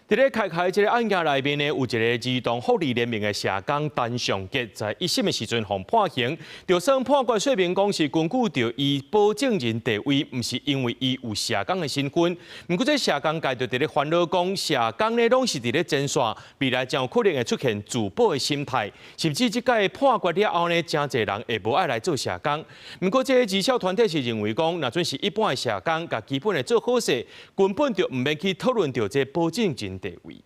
在咧開這個案件內面呢，有一個兒童福利聯名的社工陳尚傑，在一審的時陣被判刑，就算判決說明講是根據着伊保證人地位，唔是因為伊有社工的身份。不過這社工界就在咧煩惱講，社工呢攏是在咧前線，未來將有可能會出現自保的心態，甚至這屆判決了後呢，真儕人會無愛來做社工。不過這個兒少團體是認為講，若准是一般的社工，甲基本的做好勢，根本就唔免去討論着這保證人地位。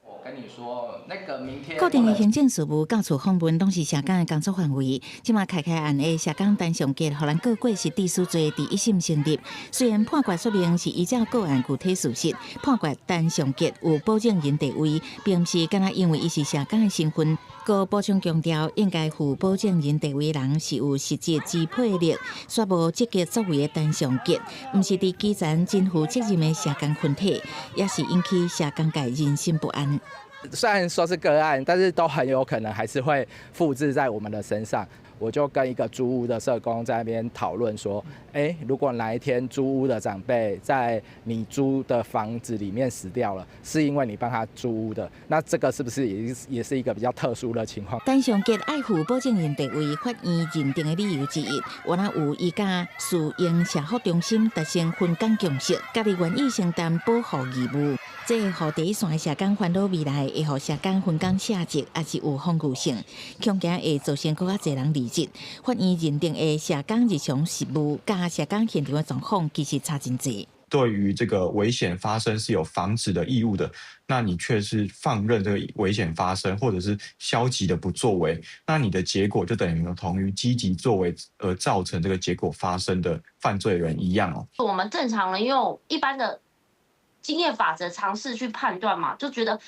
我跟你說，那個明天固定的行政事務到處訪問，攏是社工的工作範圍。即馬開案的社工陳尚傑，互咱告過是地書罪，第一審成立。雖然判決說明是依照個案具體事實，判決陳尚傑有保證人地位，並不是敢若因為伊是社工的身份。個補充強調，應該負保證人地位的人是有實際支配力，煞無積極作為的陳尚傑，唔是佇基層盡負責任的社工群體，也是引起社工界人心不安。雖然說是個案，但是都很有可能還是會複製在我們的身上。我就跟一個租屋的社工在那邊討論說，如果哪一天租屋的長輩在你租的房子裡面死掉了，是因為你幫他租屋的，那這個是不是也是一個比較特殊的情況？陳尚傑愛負保證人地位，法院認定的理由之一，原來有伊甲私營社福中心達成分工共識，家己願意承擔保護義務。這個互第一線的社工煩惱未來會互社工分工下職，也是有風險性，恐驚會造成更加儕人離職。法院認定的社工日常事務甲社工現場的狀況其實差真濟。對於這個危險發生是有防止的義務的，那你卻是放任這個危險發生，或者是消極的不作為，那你的結果就等於同於積極作為而造成這個結果發生的犯罪人一樣哦。我們正常人用一般的經驗法則嘗試去判斷嘛，就覺得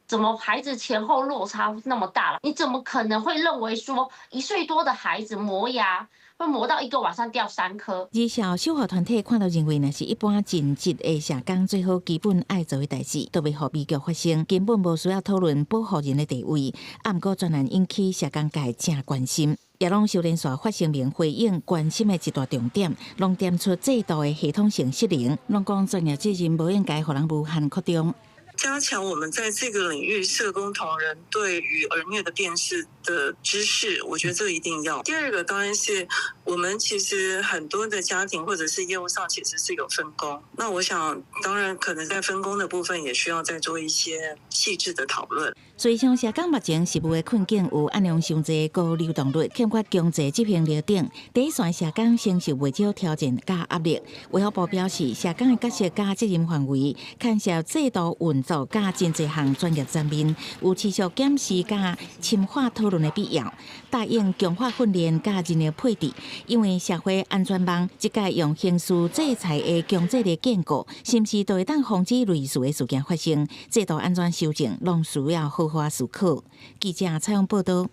怎麼孩子前後落差那麼大了？你怎麼可能會認為說1歲多的孩子磨牙會磨到一個晚上掉3顆？至少守護團體看到認為，那是一般盡職的社工最好基本愛做的代志，都未互悲劇發生，根本無需要討論保護人的地位。啊，不過專案引起社工界正關心。也攏修煉所發聲明回應關心的一大重點，攏點出制度的系統性失靈，攏講專業責任無應該互人無限擴張。加強我們在這個領域社工同仁對於兒虐的辨識的知識，我覺得這個一定要。第二個當然是我們其實很多的家庭或者是業務上其實是有分工，那我想當然可能在分工的部分也需要再做一些細緻的討論。隨像社工目前實務的困境有按量上濟高流動率、欠缺強制執行力等，第一線社工承受未少挑戰加壓力。衛福部表示，社工的角色加責任範圍，牽涉制度運作加真濟項專業層面，有持續檢視加深化討論的必要。答應強化訓練加人力配置，因為社會安全網即屆用刑事制裁的強制力建構，是不是都會當防止類似的事件發生？制度安全修正，攏需要好好思考。記者採訪報道。